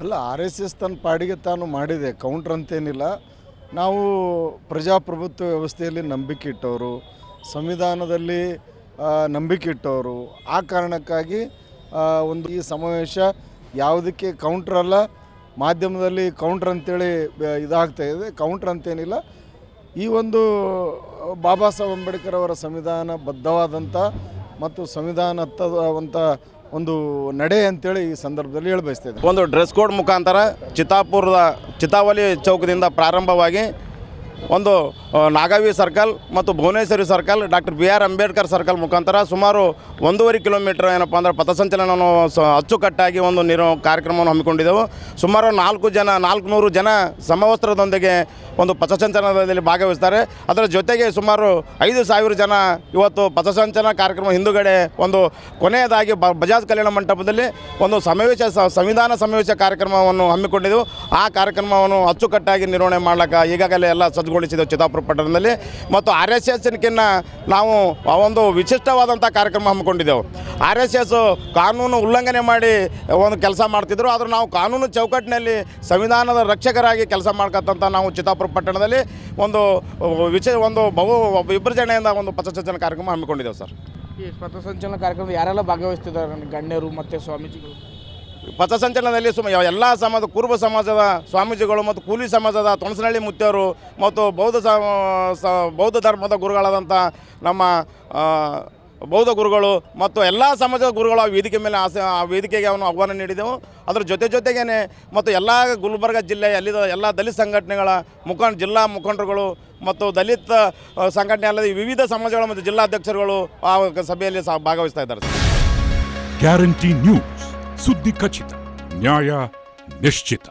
ಅಲ್ಲ, R S S ತನ್ನ ಪಾಡಿಗೆ ತಾನು ಮಾಡಿದೆ, ಕೌಂಟ್ರ್ ಅಂತೇನಿಲ್ಲ. ನಾವು ಪ್ರಜಾಪ್ರಭುತ್ವ ವ್ಯವಸ್ಥೆಯಲ್ಲಿ ನಂಬಿಕೆ ಇಟ್ಟವರು, ಸಂವಿಧಾನದಲ್ಲಿ ನಂಬಿಕೆ ಇಟ್ಟವರು. ಆ ಕಾರಣಕ್ಕಾಗಿ ಒಂದು ಈ ಸಮಾವೇಶ ಯಾವುದಕ್ಕೆ ಕೌಂಟ್ರಲ್ಲ, ಮಾಧ್ಯಮದಲ್ಲಿ ಕೌಂಟ್ರ್ ಅಂತೇಳಿ ಇದಾಗ್ತಾಯಿದೆ. ಕೌಂಟ್ರ್ ಅಂತೇನಿಲ್ಲ. ಈ ಒಂದು ಬಾಬಾ ಸಾಹೇಬ್ ಅಂಬೇಡ್ಕರ್ ಅವರ ಸಂವಿಧಾನಬದ್ಧವಾದಂಥ ಮತ್ತು ಸಂವಿಧಾನವಂಥ ಒಂದು ನಡೆ ಅಂತೇಳಿ ಈ ಸಂದರ್ಭದಲ್ಲಿ ಹೇಳಬಯಸ್ತಿದ್ದೆ. ಒಂದು ಡ್ರೆಸ್ ಕೋಡ್ ಮುಖಾಂತರ ಚಿತಾವಲಿ ಚೌಕದಿಂದ ಪ್ರಾರಂಭವಾಗಿ ಒಂದು ನಾಗಾವಿ ಸರ್ಕಲ್ ಮತ್ತು Bhuvaneshwari circle, doctor BR Ambedkar circle ಮುಖಾಂತರ ಸುಮಾರು 1.5 ಕಿಲೋಮೀಟರ್ ಏನಪ್ಪ ಅಂದರೆ ಪಥಸಂಚಲನವನ್ನು ಅಚ್ಚುಕಟ್ಟಾಗಿ ಒಂದು ಕಾರ್ಯಕ್ರಮವನ್ನು ಹಮ್ಮಿಕೊಂಡಿದ್ದೆವು. ಸುಮಾರು 400 ಜನ ಸಮವಸ್ತ್ರದೊಂದಿಗೆ ಒಂದು ಪಥಸಂಚಲನದಲ್ಲಿ ಭಾಗವಹಿಸ್ತಾರೆ. ಅದರ ಜೊತೆಗೆ ಸುಮಾರು 5,000 ಜನ ಇವತ್ತು ಪಥಸಂಚಲನ ಕಾರ್ಯಕ್ರಮ ಹಿಂದುಗಡೆ ಒಂದು ಕೊನೆಯದಾಗಿ ಬಜಾಜ್ ಕಲ್ಯಾಣ ಮಂಟಪದಲ್ಲಿ ಒಂದು ಸಂವಿಧಾನ ಸಮಾವೇಶ ಕಾರ್ಯಕ್ರಮವನ್ನು ಹಮ್ಮಿಕೊಂಡಿದ್ದೆವು. ಆ ಕಾರ್ಯಕ್ರಮವನ್ನು ಅಚ್ಚುಕಟ್ಟಾಗಿ ನಿರ್ವಹಣೆ ಮಾಡಲಿಕ್ಕೆ ಈಗಾಗಲೇ ಎಲ್ಲ ಸಜ್ಜುಗೊಳಿಸಿದ್ದೆವು ಚಿತ್ತಾಪುರ ಪಟ್ಟಣದಲ್ಲಿ. ಮತ್ತು RSSನಕ್ಕಿಂತ ನಾವು ಒಂದು ವಿಶಿಷ್ಟವಾದಂಥ ಕಾರ್ಯಕ್ರಮ ಹಮ್ಮಿಕೊಂಡಿದ್ದೆವು. RSS ಕಾನೂನು ಉಲ್ಲಂಘನೆ ಮಾಡಿ ಒಂದು ಕೆಲಸ ಮಾಡ್ತಿದ್ರು, ಆದರೂ ನಾವು ಕಾನೂನು ಚೌಕಟ್ಟಿನಲ್ಲಿ ಸಂವಿಧಾನದ ರಕ್ಷಕರಾಗಿ ಕೆಲಸ ಮಾಡ್ಕೊತಂಥ ನಾವು ಚಿತ್ತಾಪುರ ಪಟ್ಟಣದಲ್ಲಿ ಒಂದು ಬಹು ವಿಭಜನೆಯಿಂದ ಒಂದು ಪಥಸಂಚಲನ ಕಾರ್ಯಕ್ರಮ ಹಮ್ಮಿಕೊಂಡಿದ್ದೆವು ಸರ್. ಈ ಪಥಸಂಚಲನ ಕಾರ್ಯಕ್ರಮ ಯಾರೆಲ್ಲ ಭಾಗವಹಿಸ್ತಿದ್ದಾರೆ? ಗಣ್ಯರು ಮತ್ತು ಸ್ವಾಮೀಜಿಗಳು. ಪಥಸಂಚಲನದಲ್ಲಿ ಎಲ್ಲ ಕುರುಬ ಸಮಾಜದ ಸ್ವಾಮೀಜಿಗಳು ಮತ್ತು ಕೂಲಿ ಸಮಾಜದ ತೊಣಸನಹಳ್ಳಿ ಮುತ್ಯವರು ಮತ್ತು ಬೌದ್ಧ ಧರ್ಮದ ಗುರುಗಳಾದಂಥ ನಮ್ಮ ಬೌದ್ಧ ಗುರುಗಳು ಮತ್ತು ಎಲ್ಲ ಸಮಾಜದ ಗುರುಗಳು ಆ ವೇದಿಕೆ ಮೇಲೆ ವೇದಿಕೆಗೆ ಅವನು ಆಹ್ವಾನ ನೀಡಿದೆವು. ಅದರ ಜೊತೆಗೇ ಮತ್ತು ಎಲ್ಲ ಗುಲ್ಬರ್ಗ ಜಿಲ್ಲೆಯ ಎಲ್ಲ ದಲಿತ ಸಂಘಟನೆಗಳ ಜಿಲ್ಲಾ ಮುಖಂಡರುಗಳು ಮತ್ತು ದಲಿತ ಸಂಘಟನೆ ಅಲ್ಲದೆ ವಿವಿಧ ಸಮಾಜಗಳ ಮತ್ತು ಜಿಲ್ಲಾಧ್ಯಕ್ಷರುಗಳು ಆ ಸಭೆಯಲ್ಲಿ ಭಾಗವಹಿಸ್ತಾ ಇದ್ದಾರೆ. ಗ್ಯಾರಂಟಿ ನ್ಯೂಸ್, ಸುದ್ದಿ ಖಚಿತ, ನ್ಯಾಯ ನಿಶ್ಚಿತ.